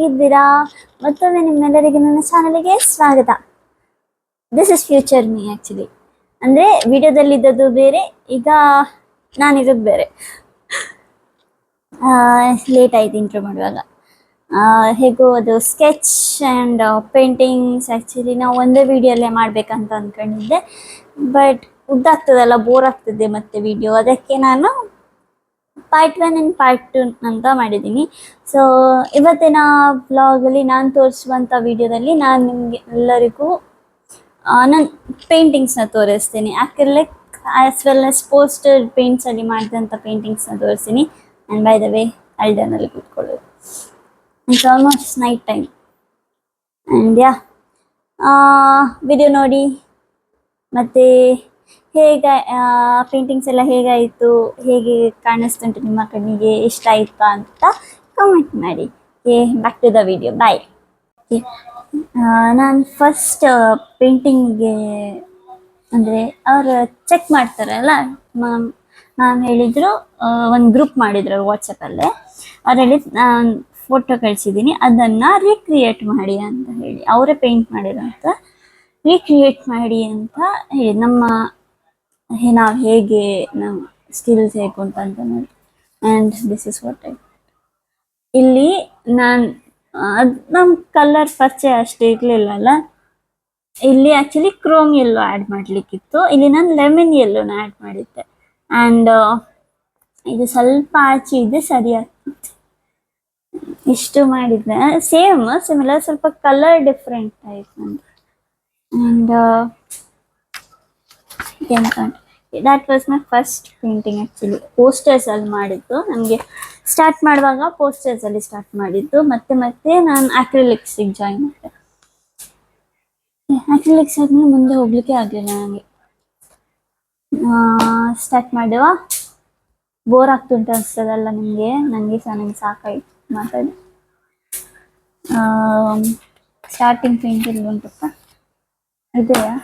ಹೇಗಿದ್ದೀರಾ? ಮತ್ತೊಮ್ಮೆ ನಿಮ್ಮೆಲ್ಲರಿಗೆ ನನ್ನ ಚಾನಲ್ಗೆ ಸ್ವಾಗತ. This is future me actually. ಅಂದರೆ ವಿಡಿಯೋದಲ್ಲಿ ಇದ್ದದ್ದು ಬೇರೆ, ಈಗ ನಾನಿರೋದು ಬೇರೆ. ಲೇಟ್ ಆಯ್ತು ಇಂಟ್ರೋ ಮಾಡುವಾಗ. ಹೇಗೋ ಅದು ಸ್ಕೆಚ್ ಆ್ಯಂಡ್ ಪೇಂಟಿಂಗ್ಸ್ ಆ್ಯಕ್ಚುಲಿ ನಾವು ಒಂದೇ ವಿಡಿಯೋಲ್ಲೇ ಮಾಡಬೇಕಂತ ಅಂದ್ಕೊಂಡಿದ್ದೆ, ಬಟ್ ಉದ್ದಾಗ್ತದಲ್ಲ, ಬೋರ್ ಆಗ್ತದೆ ಮತ್ತೆ ವಿಡಿಯೋ. ಅದಕ್ಕೆ ನಾನು ಪಾರ್ಟ್ 1 ಆ್ಯಂಡ್ ಪಾರ್ಟ್ 2 ಅಂತ ಮಾಡಿದ್ದೀನಿ. ಸೊ ಇವತ್ತಿನ ವ್ಲಾಗಲ್ಲಿ ನಾನು ತೋರಿಸುವಂಥ ವಿಡಿಯೋದಲ್ಲಿ ನಾನು ನಿಮಗೆ ಎಲ್ಲರಿಗೂ ನಾನು ಪೇಂಟಿಂಗ್ಸ್ನ ತೋರಿಸ್ತೀನಿ. Acrylic as well as poster ಪೇಂಟ್ಸಲ್ಲಿ ಮಾಡಿದಂಥ ಪೇಂಟಿಂಗ್ಸ್ನ ತೋರಿಸ್ತೀನಿ. ಆ್ಯಂಡ್ ಬೈ ದ ವೇ ಅಲ್ಡನಲ್ಲಿ ಕೂತ್ಕೊಳ್ಳೋದು. It's almost night time and yeah, video ನೋಡಿ ಮತ್ತು ಹೇಗೆ ಪೇಂಟಿಂಗ್ಸ್ ಎಲ್ಲ ಹೇಗಾಯಿತು, ಹೇಗೆ ಕಾಣಿಸ್ತುಂಟು ನಿಮ್ಮ ಕಣ್ಣಿಗೆ, ಇಷ್ಟ ಆಯಿತಾ ಅಂತ ಕಮೆಂಟ್ ಮಾಡಿ. Okay, back to the video. Bye. Okay, ನಾನು ಫಸ್ಟ್ ಪೇಂಟಿಂಗ್ಗೆ ಅಂದರೆ ಅವರು ಚೆಕ್ ಮಾಡ್ತಾರಲ್ಲ, ನಾನು ಹೇಳಿದರು ಒಂದು ಗ್ರೂಪ್ ಮಾಡಿದ್ರು ವಾಟ್ಸಪ್ಪಲ್ಲೇ. ಅವ್ರು ಹೇಳಿದ್ದು ನಾನು ಫೋಟೋ ಕಳಿಸಿದ್ದೀನಿ, ಅದನ್ನು ರೀಕ್ರಿಯೇಟ್ ಮಾಡಿ ಅಂತ ಹೇಳಿ, ಅವರೇ ಪೇಂಟ್ ಮಾಡಿರೋಂಥ ರೀಕ್ರಿಯೇಟ್ ಮಾಡಿ ಅಂತ ಹೇಳಿ, ನಾವು ಹೇಗೆ ನಮ್ಮ ಸ್ಕಿಲ್ಸ್ ಹೇಗೆ ಅಂತ ನೋಡಿ. ಆ್ಯಂಡ್ ದಿಸ್ ಇಸ್ ವಾಟ್ ಇಲ್ಲಿ ನಾನು ನಮ್ಮ ಕಲರ್ ಪರಿಚಯ ಅಷ್ಟೇ ಇರಲಿಲ್ಲಲ್ಲ. ಇಲ್ಲಿ ಆ್ಯಕ್ಚುಲಿ ಕ್ರೋಮ್ ಯೆಲ್ಲೋ ಆ್ಯಡ್ ಮಾಡಲಿಕ್ಕಿತ್ತು, ಇಲ್ಲಿ ನಾನು ಲೆಮನ್ ಯೆಲ್ಲೋನ ಆ್ಯಡ್ ಮಾಡಿದ್ದೆ. ಆ್ಯಂಡ್ ಇದು ಸ್ವಲ್ಪ ಆಚೆ ಇದೆ, ಸರಿ ಆಗ್ತಿತ್ತು. ಇಷ್ಟು ಮಾಡಿದ್ದೆ, ಸಿಮಿಲರ್, ಸ್ವಲ್ಪ ಕಲರ್ ಡಿಫ್ರೆಂಟ್ ಆಯಿತು ಅಂತ. And that was my first painting actually. ಪೋಸ್ಟರ್ಸಲ್ಲಿ ಮಾಡಿದ್ದು, ನನಗೆ ಸ್ಟಾರ್ಟ್ ಮಾಡುವಾಗ ಪೋಸ್ಟರ್ಸಲ್ಲಿ ಸ್ಟಾರ್ಟ್ ಮಾಡಿದ್ದು. ಮತ್ತೆ ನಾನು ಅಕ್ರಿಲಿಕ್ಸಿಗೆ ಜಾಯಿನ್ ಮಾಡಿದೆ. ಅಕ್ರಿಲಿಕ್ಸ್ ಆದ್ಮೇಲೆ ಮುಂದೆ ಹೋಗ್ಲಿಕ್ಕೆ ಆಗಲಿಲ್ಲ ನನಗೆ. ಸ್ಟಾರ್ಟ್ ಮಾಡುವ, ಬೋರ್ ಆಗ್ತುಂಟು ಅನಿಸ್ತದಲ್ಲ ನಿಮಗೆ, ನನಗೆ ಸಾಕಾಯಿತು ಮಾತಾಡಿ. ಸ್ಟಾರ್ಟಿಂಗ್ ಪೇಂಟಿಂಗ್ ಉಂಟಪ್ಪ, ಇದೆಯಾ?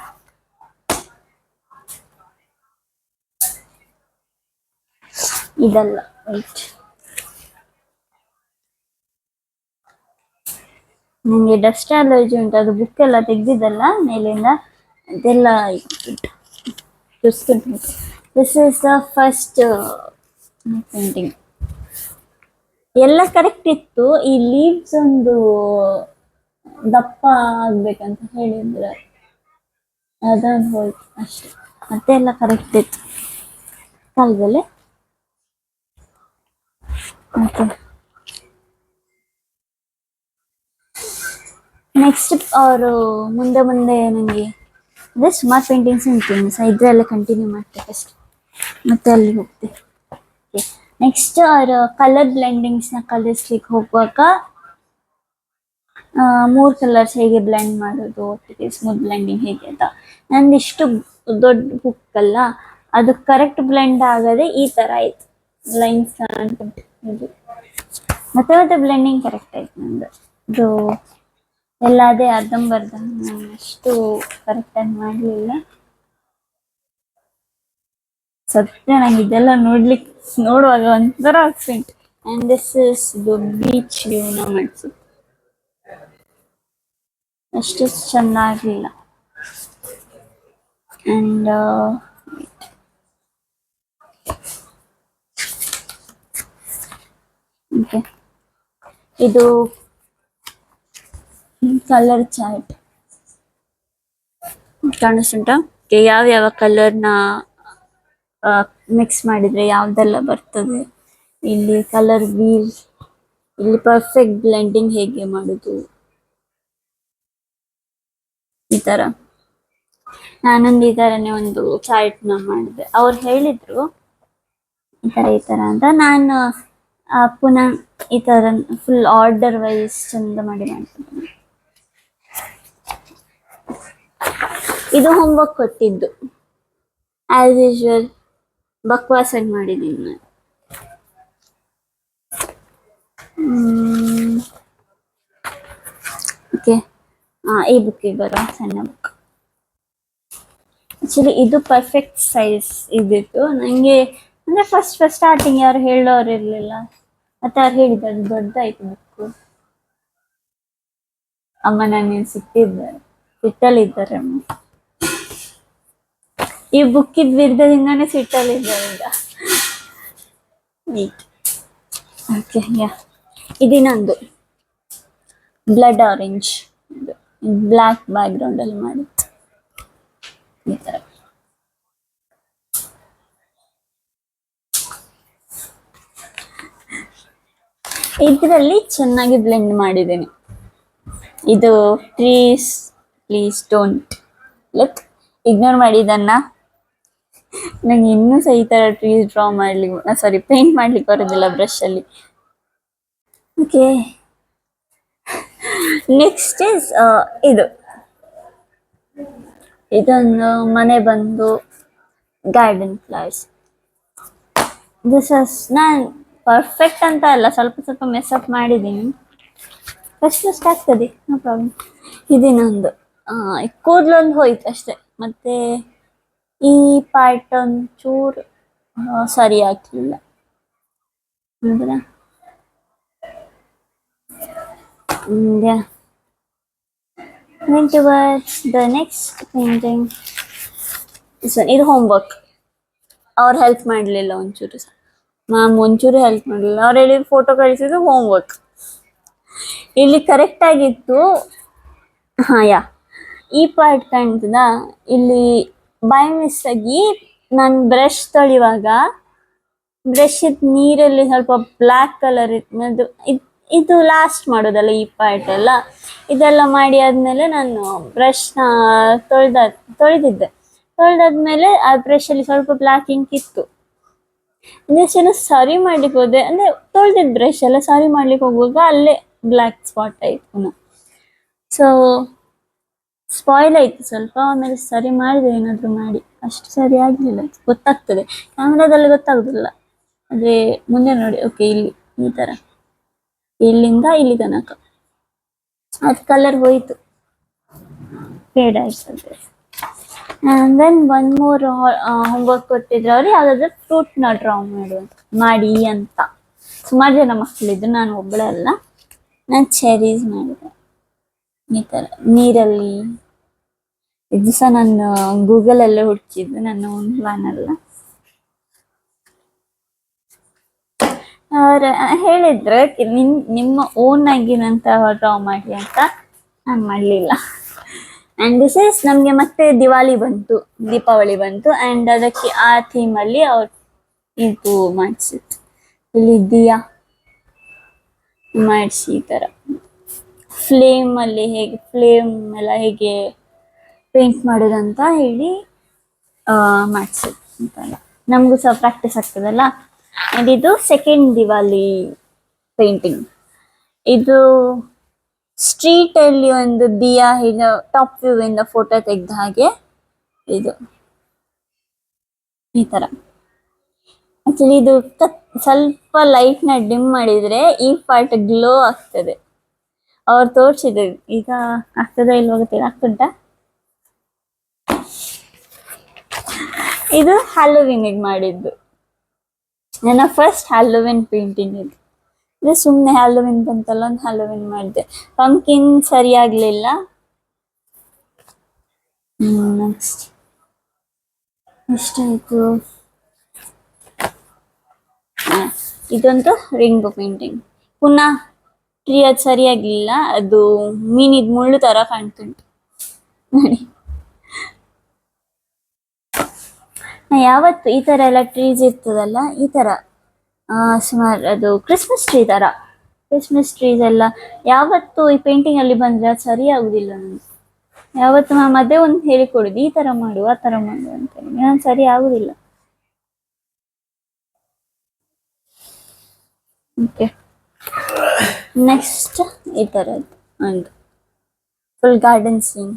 ಇದಲ್ಲ, ವೈಟ್. ನನಗೆ ಡಸ್ಟ್ ಅಲರ್ಜಿ ಉಂಟು, ಅದು ಬುಕ್ ಎಲ್ಲ ತೆಗೆದಿದ್ದಲ್ಲ ಮೇಲಿಂದ, ಅದೆಲ್ಲ this is the first painting. ಎಲ್ಲ ಕರೆಕ್ಟ್ ಇತ್ತು, ಈ ಲೀವ್ಸ್ ಒಂದು ದಪ್ಪ ಆಗ್ಬೇಕಂತ ಹೇಳಿದ್ರೆ ಅದೊಂದು ಹೋಯ್ತು ಅಷ್ಟೆ, ಮತ್ತೆ ಎಲ್ಲ ಕರೆಕ್ಟ್ ಇತ್ತು ಕಾಲದಲ್ಲಿ. ಮತ್ತೆ ನೆಕ್ಸ್ಟ್ ಅವರು ಮುಂದೆ ನನಗೆ ಅಂದರೆ ಸುಮಾರು ಪೇಂಟಿಂಗ್ಸ್ ಉಂಟು, ಇದರಲ್ಲೇ ಕಂಟಿನ್ಯೂ ಮಾಡ್ತೆ ಫಸ್ಟ್, ಮತ್ತೆ ಅಲ್ಲಿ ಹೋಗ್ತೆ. ಓಕೆ, ನೆಕ್ಸ್ಟ್ ಅವರು ಕಲರ್ ಬ್ಲೆಂಡಿಂಗ್ಸ್ನ ಕಲಿಸ್ಲಿಕ್ಕೆ ಹೋಗುವಾಗ 3 ಕಲರ್ಸ್ ಹೇಗೆ ಬ್ಲೆಂಡ್ ಮಾಡೋದು, ಒಟ್ಟಿಗೆ ಸ್ಮೂತ್ ಬ್ಲೆಂಡಿಂಗ್ ಹೇಗೆ ಅಂತ. ನಂದು ಇಷ್ಟು ದೊಡ್ಡ ಬುಕ್ ಅಲ್ಲ, ಅದು ಕರೆಕ್ಟ್ ಬ್ಲೆಂಡ್ ಆಗದೆ ಈ ಥರ ಆಯಿತು, ಲೈನ್ಸ್ ಅನ್ಕೊಂಡು. ಮತ್ತೆ ಬ್ಲೆಂಡಿಂಗ್ ಕರೆಕ್ಟ್ ಆಯ್ತು ನಂದು. ಇದು ಎಲ್ಲ ಅದೇ ಅರ್ಧಂಬರ್ಧ, ನಾನು ಅಷ್ಟು ಕರೆಕ್ಟಾಗಿ ಮಾಡಲಿಲ್ಲ. ಸತ್ಯ ನಂಗೆ ಇದೆಲ್ಲ ನೋಡುವಾಗ ಒಂಥರ ಆಗ್ತುಂಟು. ಆ್ಯಂಡ್ ದಿಸ್ ಇಸ್ ದು ಬೀಚ್ ವ್ಯೂನ ಮಾಡಿಸಿದ್ದು, ಅಷ್ಟು ಚೆಂದ ಆಗಲಿಲ್ಲ. ಆ್ಯಂಡ್ ಓಕೆ, ಇದು ಕಲರ್ ಚಾರ್ಟ್ ಕಾಣಿಸುಂಟಾ? ಯಾವ ಕಲರ್ನ ಮಿಕ್ಸ್ ಮಾಡಿದರೆ ಯಾವುದೆಲ್ಲ ಬರ್ತದೆ, ಇಲ್ಲಿ ಕಲರ್ ವೀಲ್, ಇಲ್ಲಿ ಪರ್ಫೆಕ್ಟ್ ಬ್ಲೆಂಡಿಂಗ್ ಹೇಗೆ ಮಾಡೋದು, ಈ ಥರ. ನಾನೊಂದು ಈ ಥರನೇ ಒಂದು ಚಾರ್ಟ್ನ ಮಾಡಿದೆ. ಅವ್ರು ಹೇಳಿದರು ಈ ಥರ ಅಂತ. ನಾನು ಪುನಃ ಈ ಥರ ಫುಲ್ ಆರ್ಡರ್ ವೈಸ್ ಚಂದ ಮಾಡ್ತಿದ್ದೆ. ಇದು ಹೋಮ್ವರ್ಕ್ ಕೊಟ್ಟಿದ್ದು, ಆ್ಯಸ್ ಯೂಶ್ವಲ್ ಬಕ್ವಾಸಾಗಿ ಮಾಡಿದ್ದೀನಿ ನಾನು. ಓಕೆ, ಈ ಬುಕ್ಕಿಗೆ ಬರೋ ಸಣ್ಣ ಬುಕ್. ಆ್ಯಕ್ಚುಲಿ ಇದು ಪರ್ಫೆಕ್ಟ್ ಸೈಜ್ ಇದ್ದಿತ್ತು ನನಗೆ. ಅಂದರೆ ಫಸ್ಟ್ ಸ್ಟಾರ್ಟಿಂಗ್ ಯಾರು ಹೇಳೋರು ಇರಲಿಲ್ಲ, ಮತ್ತು ಅವ್ರು ಹೇಳಿದ್ದಾರೆ ದೊಡ್ಡದಾಯಿತು ಬುಕ್ಕು. ಅಮ್ಮ ನಾನು ಸಿಕ್ಕಿದ್ದಾರೆ, ಸಿಟ್ಟಲ್ಲಿದ್ದಾರೆ ಅಮ್ಮ. ಈ ಬುಕ್ಕಿದ ವಿರುದ್ಧದಿಂದಾನೇ ಸಿಟ್ಟಲ್ಲಿದ್ದಾರೆ ಈಗ. ಓಕೆ, ಯಾ, ಇದಿನೊಂದು blood orange, black background ಅಲ್ಲಿ ಮಾಡಿ ಈ ತರ. ಇದರಲ್ಲಿ ಚೆನ್ನಾಗಿ ಬ್ಲೆಂಡ್ ಮಾಡಿದ್ದೇನೆ. ಇದು ಪ್ಲೀಸ್ ಡೋಂಟ್ ಲುಕ್, ಇಗ್ನೋರ್ ಮಾಡಿದನ್ನ. ನಂಗೆ ಇನ್ನೂ ಸಹ ಈ ತರ ಟ್ರೀಸ್ ಡ್ರಾ ಮಾಡ್ಲಿಕ್ಕೆ, ಸಾರಿ ಪೇಂಟ್ ಮಾಡ್ಲಿಕ್ಕೆ ಬರೋದಿಲ್ಲ ಬ್ರಷ್ ಅಲ್ಲಿ. ಓಕೆ, ನೆಕ್ಸ್ಟ್ ಇಸ್ ಇದೊಂದು ಮನೆ ಬಂದು ಗಾರ್ಡನ್ ಫ್ಲವರ್ಸ್. ನಾನು ಪರ್ಫೆಕ್ಟ್ ಅಂತ ಅಲ್ಲ, ಸ್ವಲ್ಪ ಮೆಸ್ಅಪ್ ಮಾಡಿದ್ದೀನಿ, ಫಸ್ಟ್ ಆಗ್ತದೆ, ನೋ ಪ್ರಾಬ್ಲಮ್. ಇದಿನೊಂದು ಕೂದಲೊಂದು ಹೋಯ್ತು ಅಷ್ಟೆ. ಮತ್ತೆ ಈ ಪಾರ್ಟ್ ಒಂಚೂರು ಸರಿ ಆಗ್ಲಿಲ್ಲ, ಅಂದ್ರೆ Then towards the next painting, ಇದು ಹೋಮ್ವರ್ಕ್. ಅವ್ರು ಹೆಲ್ಪ್ ಮಾಡಲಿಲ್ಲ ಒಂಚೂರು ಸಹ, ಮ್ಯಾಮ್ ಒಂಚೂರು ಹೆಲ್ಪ್ ಮಾಡಲಿಲ್ಲ. ಅವ್ರು ಹೇಳಿ ಫೋಟೋ ಕಳಿಸಿದ್ದು ಹೋಮ್ವರ್ಕ್. ಇಲ್ಲಿ ಕರೆಕ್ಟ್ ಆಗಿತ್ತು. ಯಾ, ಈ ಪಾರ್ಟ್ ಕಾಣ್ತದ, ಇಲ್ಲಿ ಬೈ ಮಿಸ್ಟಾಗಿ ನಾನು ಬ್ರಷ್ ತೊಳೆಯುವಾಗ ಬ್ರಷ್ ನೀರಲ್ಲಿ ಸ್ವಲ್ಪ ಬ್ಲ್ಯಾಕ್ ಕಲರ್ ಇತ್ತು. ಇದು ಲಾಸ್ಟ್ ಮಾಡೋದಲ್ಲ ಈ ಪಾರ್ಟ್ ಎಲ್ಲ. ಇದೆಲ್ಲ ಮಾಡಿ ಆದ್ಮೇಲೆ ನಾನು ಬ್ರಷ್ನ ತೊಳೆದಾದ್ಮೇಲೆ ಆ ಬ್ರಷಲ್ಲಿ ಸ್ವಲ್ಪ ಬ್ಲ್ಯಾಕ್ ಇಂಕ್ ಇತ್ತು. ಇನ್ನೆಷ್ಟು ಸರಿ ಮಾಡ್ಲಿಕ್ಕೆ ಹೋದೆ, ಅಂದ್ರೆ ತೊಳೆದಿದ್ದ ಬ್ರಷ್ ಎಲ್ಲ ಸರಿ ಮಾಡ್ಲಿಕ್ಕೆ ಹೋಗುವಾಗ ಅಲ್ಲೇ ಬ್ಲ್ಯಾಕ್ ಸ್ಪಾಟ್ ಆಯ್ತು ಪುನಃ. ಸೊ ಸ್ಪಾಯ್ಲ್ ಆಯ್ತು ಸ್ವಲ್ಪ. ಆಮೇಲೆ ಸರಿ ಮಾಡಿದೆ, ಏನಾದರೂ ಮಾಡಿ. ಅಷ್ಟು ಸರಿ ಆಗಲಿಲ್ಲ, ಗೊತ್ತಾಗ್ತದೆ ಕ್ಯಾಮ್ರಾದಲ್ಲಿ ಗೊತ್ತಾಗುದಿಲ್ಲ. ಅದೇ ಮುಂದೆ ನೋಡಿ, ಓಕೆ, ಇಲ್ಲಿ ಈ ತರ ಇಲ್ಲಿಂದ ಇಲ್ಲಿ ತನಕ ಅದು ಕಲರ್ ಹೋಯ್ತು, ಫೇಡ್ ಆಯ್ತದೆ. ದೆನ್ ಒನ್ ಮೋರ್ ಹೋಮ್ವರ್ಕ್ ಕೊಟ್ಟಿದ್ರು ಅವ್ರು, ಯಾವುದಾದ್ರೂ ಫ್ರೂಟ್ನ ಡ್ರಾ ಮಾಡಿ ಅಂತ. ಸುಮಾರು ಜನ ಮಕ್ಕಳಿದ್ರು, ನಾನು ಒಬ್ಬಳೇ ಅಲ್ಲ. ನಾನು ಚೆರೀಸ್ ಮಾಡಿದೆ ಈ ಥರ ನೀರಲ್ಲಿ. ಇದು ಸಹ ನಾನು ಗೂಗಲಲ್ಲೇ ಹುಡುಕಿದ್ದು, ನನ್ನ ಒಂದು ಪ್ಲಾನ್ ಅಲ್ಲ. ಅವ್ರು ಹೇಳಿದ್ರು ನಿಮ್ಮ ಓನ್ ಆಗಿನಂತಹ ಡ್ರಾ ಮಾಡಿ ಅಂತ. ನಾನು ಮಾಡಲಿಲ್ಲ. ಆ್ಯಂಡ್ ದಿಸ್ ಇಸ್, ನಮಗೆ ಮತ್ತೆ ದೀಪಾವಳಿ ಬಂತು ಆ್ಯಂಡ್ ಅದಕ್ಕೆ ಆ ಥೀಮಲ್ಲಿ ಅವ್ರು ಇದು ಮಾಡಿಸಿತ್ತು. ಇಲ್ಲಿ ದಿಯಾ ಮಾಡಿಸಿ ಈ ಥರ ಫ್ಲೇಮಲ್ಲಿ ಫ್ಲೇಮ್ ಎಲ್ಲ ಹೇಗೆ ಪೇಂಟ್ ಮಾಡೋದಂತ ಹೇಳಿ ಮಾಡಿಸಿತ್ತು ಅಂತಲ್ಲ. ನಮಗೂ ಸಹ ಪ್ರಾಕ್ಟೀಸ್ ಆಗ್ತದಲ್ಲ. ಆ್ಯಂಡ್ ಇದು ಸೆಕೆಂಡ್ ದಿವಾಲಿ ಪೇಂಟಿಂಗ್. ಇದು ಸ್ಟ್ರೀಟಲ್ಲಿ ಒಂದು ದಿಯಾ ಟಾಪ್ ವ್ಯೂ ಇಂದ ಫೋಟೋ ತೆಗೆದ ಹಾಗೆ ಇದು ಈ ಥರ. ಆ್ಯಕ್ಚುಲಿ ಇದು ಸ್ವಲ್ಪ ಲೈಟ್ನ ಡಿಮ್ ಮಾಡಿದರೆ ಈ ಪಾರ್ಟ್ ಗ್ಲೋ ಆಗ್ತದೆ. ಅವ್ರು ತೋರಿಸಿದ್ರು, ಈಗ ಆಗ್ತದ ಇಲ್ವ ಗೊತ್ತಿಲ್ಲ. ಆಗ್ತುಂಟ? ಇದು ಹ್ಯಾಲೋವಿನಿಗೆ ಮಾಡಿದ್ದು, ನನ್ನ ಫಸ್ಟ್ ಹ್ಯಾಲೋವಿನ್ ಪೇಂಟಿಂಗ್ ಇದು. ಇದು ಸುಮ್ಮನೆ ಹ್ಯಾಲೋವಿನ್ ಬಂತಲ್ಲ ಒಂದು ಹ್ಯಾಲೋವಿನ್ ಮಾಡಿದೆ. ಪಂಕಿನ್ ಸರಿಯಾಗಲಿಲ್ಲ. ನೆಕ್ಸ್ಟ್ ಎಷ್ಟಾಯಿತು? ಇದೊಂದು ರಿಂಗು ಪೇಂಟಿಂಗ್. ಪುನಃ ಟ್ರೀ ಅದು ಸರಿಯಾಗಲಿಲ್ಲ, ಅದು ಮೀನಿದ ಮುಳ್ಳು ಥರ ಕಾಣ್ತುಂಟು ನೋಡಿ. ಯಾವತ್ತು ಈ ಥರ ಎಲ್ಲ ಟ್ರೀಸ್ ಇರ್ತದಲ್ಲ, ಈ ಥರ ಸುಮಾರು ಅದು ಕ್ರಿಸ್ಮಸ್ ಟ್ರೀಸ್ ಎಲ್ಲ ಯಾವತ್ತು ಈ ಪೇಂಟಿಂಗಲ್ಲಿ ಬಂದರೆ ಅದು ಸರಿ ಆಗುದಿಲ್ಲ ನನಗೆ. ಯಾವತ್ತು ಮ್ಯಾಮ್ ಅದೇ ಒಂದು ಹೇಳಿಕೊಡುದು, ಈ ಥರ ಮಾಡು ಆ ಥರ ಮಾಡು ಅಂತ. ನಾನು ಸರಿ ಆಗುದಿಲ್ಲ. ಓಕೆ, ನೆಕ್ಸ್ಟ್ ಈ ಥರದ್ದು ಒಂದು ಫುಲ್ ಗಾರ್ಡನ್ ಸೀನ್.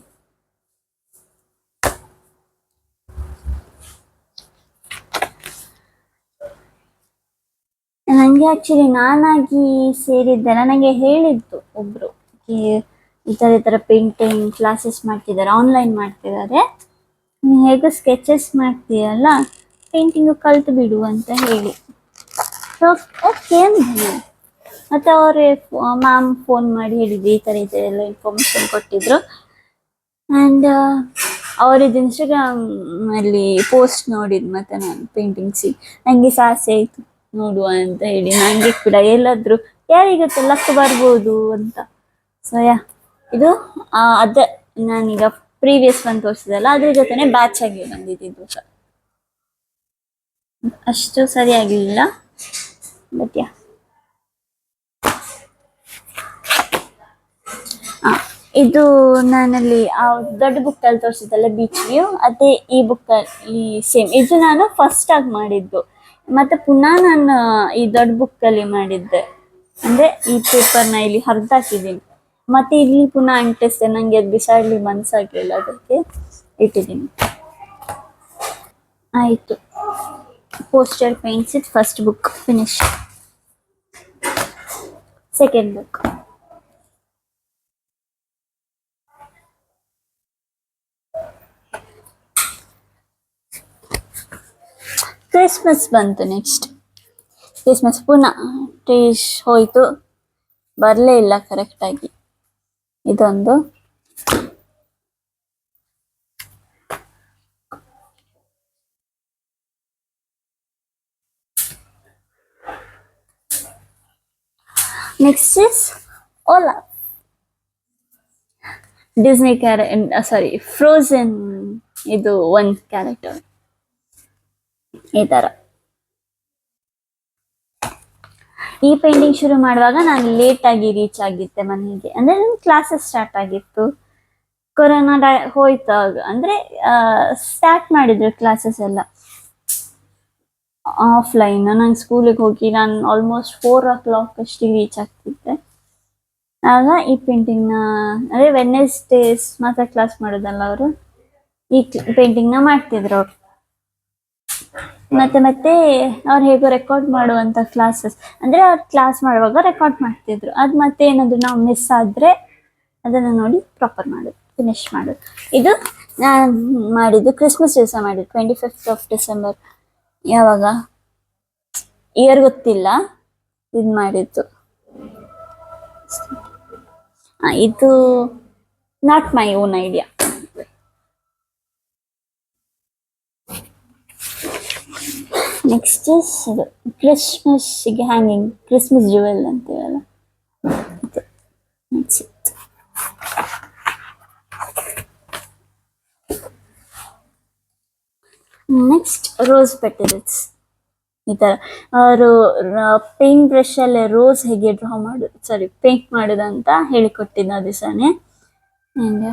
ನನಗೆ ಆ್ಯಕ್ಚುಲಿ ನಾನಾಗಿ ಸೇರಿದ್ದೆಲ್ಲ, ನನಗೆ ಹೇಳಿದ್ದು ಒಬ್ಬರು, ಈ ಥರ ಪೇಂಟಿಂಗ್ ಕ್ಲಾಸಸ್ ಮಾಡ್ತಿದ್ದಾರೆ, ಆನ್ಲೈನ್ ಮಾಡ್ತಿದ್ದಾರೆ, ಹೇಗೂ ಸ್ಕೆಚಸ್ ಮಾಡ್ತೀಯಲ್ಲ ಪೇಂಟಿಂಗು ಕಲಿತು ಬಿಡು ಅಂತ ಹೇಳಿ. ಸೊ ಓಕೆ ಅಂದ್ವಿ. ಮತ್ತೆ ಅವ್ರೆ ಮ್ಯಾಮ್ ಫೋನ್ ಮಾಡಿ ಹೇಳಿದ್ರು ಈ ತರ ಎಲ್ಲ ಇನ್ಫಾರ್ಮೇಶನ್ ಕೊಟ್ಟಿದ್ರು. ಆ್ಯಂಡ್ ಅವ್ರದ್ದು ಇನ್ಸ್ಟಾಗ್ರಾಮ್ ಅಲ್ಲಿ ಪೋಸ್ಟ್ ನೋಡಿದ್ ಮತ್ತೆ ನಾನು ಪೇಂಟಿಂಗ್ಸಿ ನಂಗೆ ಆಸೆ ಆಯ್ತು ನೋಡುವ ಅಂತ ಹೇಳಿ. ನಂಗೆ ಕೂಡ ಎಲ್ಲಾದ್ರು ಯಾರಿಗೊತ್ತು ಲಕ್ ಬರ್ಬೋದು ಅಂತ. ಸೊ ಇದು ಅದೇ ನಾನೀಗ ಪ್ರೀವಿಯಸ್ ಒಂದು ತೋರಿಸಿದಲ್ಲ ಅದ್ರ ಜೊತೆನೆ ಬ್ಯಾಚ್ ಆಗಿ ಬಂದಿದ್ದು ಸಹ ಅಷ್ಟು ಸರಿಯಾಗಿಲ್ಲ, ಬಟ್ ಇದು ನಾನಲ್ಲಿ ಆ ದೊಡ್ಡ ಬುಕ್ ಅಲ್ಲಿ ತೋರಿಸಿದ್ದಲ್ಲ ಬೀಚ್ ವ್ಯೂ, ಅದೇ ಈ ಬುಕ್ ಅಲ್ಲಿ ಸೇಮ್. ಇದು ನಾನು ಫಸ್ಟ್ ಆಗಿ ಮಾಡಿದ್ದು, ಮತ್ತೆ ಪುನಃ ನಾನು ಈ ದೊಡ್ಡ ಬುಕ್ ಅಲ್ಲಿ ಮಾಡಿದ್ದೆ. ಅಂದ್ರೆ ಈ ಪೇಪರ್ನ ಇಲ್ಲಿ ಹರಿದಾಕಿದ್ದೀನಿ, ಮತ್ತೆ ಇಲ್ಲಿ ಪುನಃ ಅಂಟಿಸ್ದೆ. ನಂಗೆ ಅದು ಬಿಸಾಡ್ಲಿ ಮನ್ಸಾಗ್ಲಿಲ್ಲ, ಅದಕ್ಕೆ ಇಟ್ಟಿದ್ದೀನಿ. ಆಯ್ತು, poster paints it first book finish. Second book Christmas ಬಂತು. ನೆಕ್ಸ್ಟ್ ಕ್ರಿಸ್ಮಸ್ ಪುನಃ ಟ್ರೀಸ್ ಹೋಯ್ತು, ಬರಲೇ ಇಲ್ಲ ಕರೆಕ್ಟಾಗಿ. ಇದೊಂದು next is Ola, Disney sorry frozen ಇದು ಒಂದು ಕ್ಯಾರೆಕ್ಟರ್. ಈ ತರ ಈ ಪೇಂಟಿಂಗ್ ಶುರು ಮಾಡುವಾಗ ನಾನು ಲೇಟ್ ಆಗಿ ರೀಚ್ ಆಗಿದ್ದೆ ಮನೆಗೆ. ಅಂದ್ರೆ ನನ್ನ ಕ್ಲಾಸಸ್ ಸ್ಟಾರ್ಟ್ ಆಗಿತ್ತು, ಕೊರೋನಾ ಹೋಯ್ತಾಗ ಅಂದ್ರೆ ಸ್ಟಾರ್ಟ್ ಮಾಡಿದ್ರು ಕ್ಲಾಸಸ್ ಎಲ್ಲ ಆಫ್ಲೈನ್. ನಾನು ಸ್ಕೂಲಿಗೆ ಹೋಗಿ ನಾನು ಆಲ್ಮೋಸ್ಟ್ 4 o'clock ಅಷ್ಟಿಗೆ ರೀಚ್ ಆಗ್ತಿದ್ದೆ. ಆಗ ಈ ಪೇಂಟಿಂಗ್ನ ಅಂದರೆ ವೆಡ್ನೆಸ್ಡೇಸ್ ಮಾತ್ರ ಕ್ಲಾಸ್ ಮಾಡೋದಲ್ಲ ಅವರು, ಈ ಪೇಂಟಿಂಗ್ನ ಮಾಡ್ತಿದ್ರು ಅವರು. ಮತ್ತೆ ಅವ್ರು ಹೇಗೋ ರೆಕಾರ್ಡ್ ಮಾಡುವಂಥ ಕ್ಲಾಸಸ್, ಅಂದರೆ ಅವ್ರು ಕ್ಲಾಸ್ ಮಾಡುವಾಗ ರೆಕಾರ್ಡ್ ಮಾಡ್ತಿದ್ರು. ಅದು ಮತ್ತೆ ಏನಾದರೂ ನಾವು ಮಿಸ್ ಆದರೆ ಅದನ್ನು ನೋಡಿ ಪ್ರಾಪರ್ ಮಾಡೋದು, ಫಿನಿಶ್ ಮಾಡೋದು. ಇದು ನಾನು ಮಾಡಿದ್ದು ಕ್ರಿಸ್ಮಸ್ ದಿವಸ ಮಾಡಿದ್ದು, 25th December. ಯಾವಾಗ ಇಯರ್ ಗೊತ್ತಿಲ್ಲ, ಇದು ಮಾಡಿದ್ದು. ಇದು not my own idea. Next ಇದು ಕ್ರಿಸ್ಮಸ್ಗೆ ಹ್ಯಾಂಗಿಂಗ್, ಕ್ರಿಸ್ಮಸ್ ಜುವೆಲ್ ಅಂತೀವಲ್ಲ. Next rose petals. ಈ ಥರ ಅವರು ಪೇಂಟ್ ಬ್ರಷಲ್ಲೇ ರೋಸ್ ಹೇಗೆ ಡ್ರಾ ಮಾಡೋದು, ಸಾರಿ ಪೇಂಟ್ ಮಾಡೋದು ಅಂತ ಹೇಳಿಕೊಟ್ಟಿದ್ದ ದಿವಸನೇ. ಆ್ಯಂಡ್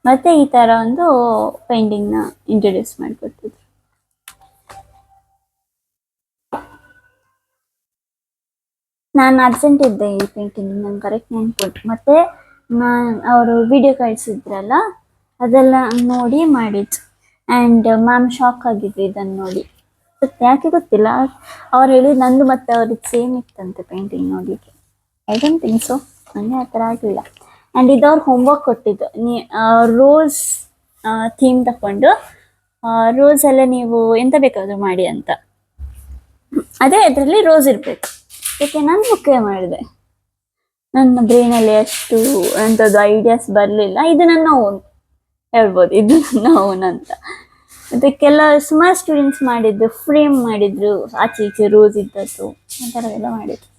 ಮತ್ತೆ ಈ ಥರ ಒಂದು ಪೇಂಟಿಂಗ್ನ ಇಂಟ್ರೊಡ್ಯೂಸ್ ಮಾಡಿಕೊಟ್ಟಿದ್ರು. ನಾನು ಅಬ್ಸೆಂಟ್ ಇದ್ದೆ ಈ ಪೇಂಟಿಂಗ್, ನಂಗೆ ಕರೆಕ್ಟ್ ನೆನ್ಪುಂಟು. ಮತ್ತೆ ನಾನು ಅವರು ವಿಡಿಯೋ ಕಳಿಸಿದ್ರಲ್ಲ ಅದೆಲ್ಲ ನೋಡಿ ಮಾಡಿದ್ದು. ಆ್ಯಂಡ್ ಮ್ಯಾಮ್ ಶಾಕ್ ಆಗಿದ್ರು ಇದನ್ನು ನೋಡಿ, ಯಾಕೆ ಗೊತ್ತಿಲ್ಲ. ಅವ್ರು ಹೇಳಿದ್ದು ನಂದು ಮತ್ತೆ ಅವ್ರಿಗೆ ಸೇಮ್ ಇತ್ತಂತೆ ಪೇಂಟಿಂಗ್ ನೋಡಲಿಕ್ಕೆ. ಐ ಡೋಂಟ್ ಥಿಂಕ್ ಸೊ, ನನಗೆ ಆ ಥರ ಆಗಲಿಲ್ಲ. ಆ್ಯಂಡ್ ಇದು ಅವ್ರು ಹೋಮ್ವರ್ಕ್ ಕೊಟ್ಟಿದ್ದು, ರೋಸ್ ಥೀಮ್ ತಗೊಂಡು ರೋಸಲ್ಲೇ ನೀವು ಎಂತ ಬೇಕಾದರೂ ಮಾಡಿ ಅಂತ. ಅದೇ ಇದರಲ್ಲಿ ರೋಸ್ ಇರಬೇಕು. ಯಾಕೆ ನಾನು ಬುಕ್ಕೇ ಮಾಡಿದೆ, ನನ್ನ ಬ್ರೈನಲ್ಲಿ ಅಷ್ಟು ಅಂಥದ್ದು ಐಡಿಯಾಸ್ ಬರಲಿಲ್ಲ. ಇದು ನನ್ನ ಓನ್ ಹೇಳ್ಬೋದು, ಇದು ನನ್ನ ಓನ್ ಅಂತ. ಅದಕ್ಕೆಲ್ಲ ಸುಮಾರು ಸ್ಟೂಡೆಂಟ್ಸ್ ಮಾಡಿದ್ದು, ಫ್ರೇಮ್ ಮಾಡಿದ್ರು, ಆಚೆ ಈಚೆ ರೋಸ್ ಇದ್ದದ್ದು, ಆ ಥರದೆಲ್ಲ ಮಾಡಿದ್ರು.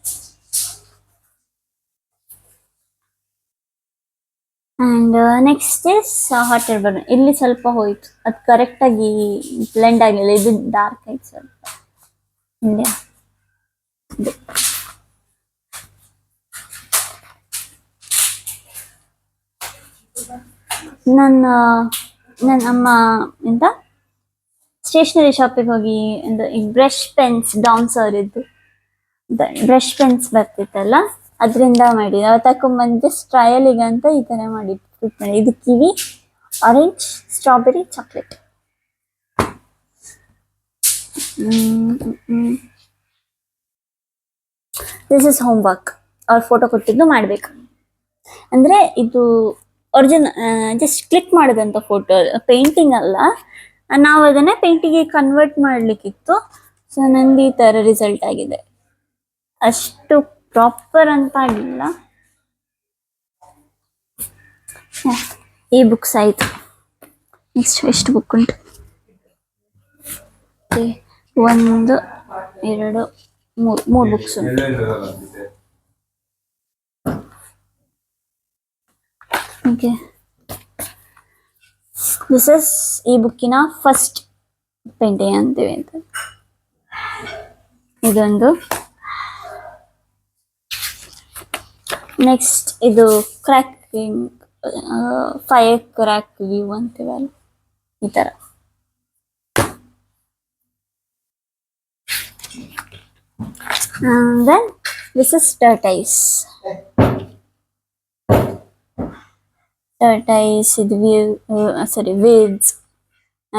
And next is hot air balloon. ಇಲ್ಲಿ ಸ್ವಲ್ಪ ಹೋಯ್ತು, ಅದು ಕರೆಕ್ಟಾಗಿ ಬ್ಲೆಂಡ್ ಆಗಲಿಲ್ಲ, ಇದು ಡಾರ್ಕ್ ಆಯ್ತು ಸ್ವಲ್ಪ ಹಿಂದೆ. ನನ್ನ ಅಮ್ಮ ಎಂತ ಸ್ಟೇಷ್ನರಿ ಶಾಪಿಗೆ ಹೋಗಿ ಈ ಬ್ರಷ್ ಪೆನ್ಸ್ ಡಾನ್ಸ್ ಅವರಿದ್ದು ಬ್ರಷ್ ಪೆನ್ಸ್ ಬರ್ತಿತ್ತಲ್ಲ, ಅದರಿಂದ ಮಾಡಿದ್ದು. ಅವು ತಕೊಂಬಂದು ಟ್ರಯಲಿಗೆ ಅಂತ ಈ ಥರ ಮಾಡಿದ್ದು. ಇದು kiwi, orange, strawberry, chocolate. This is home work. ಅವ್ರು ಫೋಟೋ ಕೊಟ್ಟಿದ್ದು ಮಾಡಬೇಕು. ಅಂದರೆ ಇದು ಒರಿಜಿನಲ್ ಜಸ್ಟ್ ಕ್ಲಿಕ್ ಮಾಡೋದಂತ ಫೋಟೋ, ಪೇಂಟಿಂಗ್ ಅಲ್ಲ. ನಾವು ಅದನ್ನೇ ಪೇಂಟಿಂಗಿಗೆ ಕನ್ವರ್ಟ್ ಮಾಡಲಿಕ್ಕಿತ್ತು. ಸೊ ನಂದು ಈ ಥರ ರಿಸಲ್ಟ್ ಆಗಿದೆ. ಅಷ್ಟು ಪ್ರಾಪರ್ ಅಂತ ಆಗಿಲ್ಲ. ಈ ಬುಕ್ಸ್ ಆಯ್ತು. ನೆಕ್ಸ್ಟ್ ಎಷ್ಟು ಬುಕ್ ಉಂಟು? 1 2 3 ಬುಕ್ಸ್ ಉಂಟು. ಓಕೆ, ದಿಸ್ ಇಸ್ ಈ ಬುಕ್ಕಿನ ಫಸ್ಟ್ ಪೇಂಟಿಂಗ್ ಅಂತೀವಿ ಅಂತ. ಇದೊಂದು. ನೆಕ್ಸ್ಟ್ ಇದು ಕ್ರ್ಯಾಕಿಂಗ್, ಫೈರ್ ಕ್ರ್ಯಾಕ್ ವ್ಯೂ ಅಂತೀವಲ್ಲ, ಈ ಥರ. And then this is tortoise. Tortoise ಇದು weeds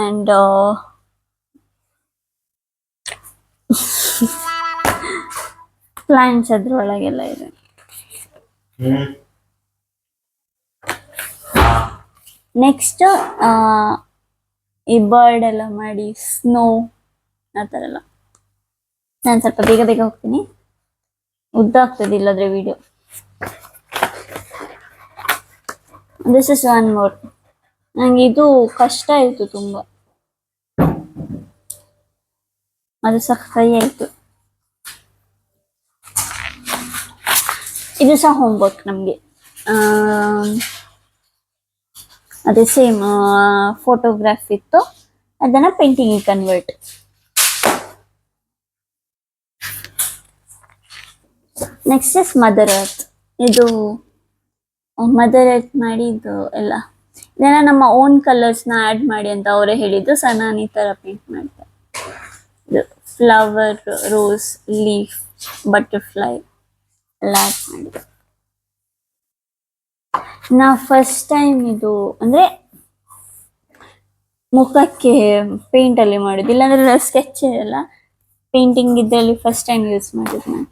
and ಪ್ಲಾಂಟ್ಸ್ ಅದ್ರೊಳಗೆಲ್ಲ ಇದೆ. ನೆಕ್ಸ್ಟ್ ಈ ಬರ್ಡ್ ಎಲ್ಲ ಮಾಡಿ ಸ್ನೋ ಆ ಥರ ಎಲ್ಲ. ನಾನು ಸ್ವಲ್ಪ ಬೇಗ ಬೇಗ ಹೋಗ್ತೀನಿ, ಉದ್ದ ಆಗ್ತದೆ ಇಲ್ಲದ್ರೆ video. This is one more. ನಂಗೆ ಇದು ಕಷ್ಟ ಆಯಿತು ತುಂಬ, ಅದು ಸಹ ಕೈ ಆಯಿತು. ಇದು ಸಹ ಹೋಮ್ವರ್ಕ್ ನಮಗೆ. ಅದೇ ಸೇಮ್ ಫೋಟೋಗ್ರಾಫ್ ಇತ್ತು, ಅದನ್ನು ಪೇಂಟಿಂಗಿಗೆ convert. Next is mother earth. ಇದು ಮದರ್ ಅರ್ತ್ ಮಾಡಿ ಇದು ಎಲ್ಲ ಇದನ್ನ ನಮ್ಮ ಓನ್ ಕಲರ್ಸ್ನ ಆ್ಯಡ್ ಮಾಡಿ ಅಂತ ಅವರೇ ಹೇಳಿದ್ದು. ಸೊ ನಾನು ಈ ಥರ ಪೇಂಟ್ ಮಾಡಿದೆ. ಇದು ಫ್ಲವರ್, ರೋಸ್, ಲೀಫ್, ಬಟರ್ಫ್ಲೈ ಎಲ್ಲ ಆ್ಯಡ್ ಮಾಡಿದೆ. ನಾ ಫಸ್ಟ್ ಟೈಮ್ ಇದು ಅಂದರೆ ಮುಖಕ್ಕೆ ಪೇಂಟಲ್ಲಿ ಮಾಡಿದ್ದು, ಇಲ್ಲಾಂದರೆ ಸ್ಕೆಚ್ ಎಲ್ಲ ಪೇಂಟಿಂಗ್ ಇದರಲ್ಲಿ ಫಸ್ಟ್ ಟೈಮ್ ಯೂಸ್ ಮಾಡಿದ್ದು ನಾನು.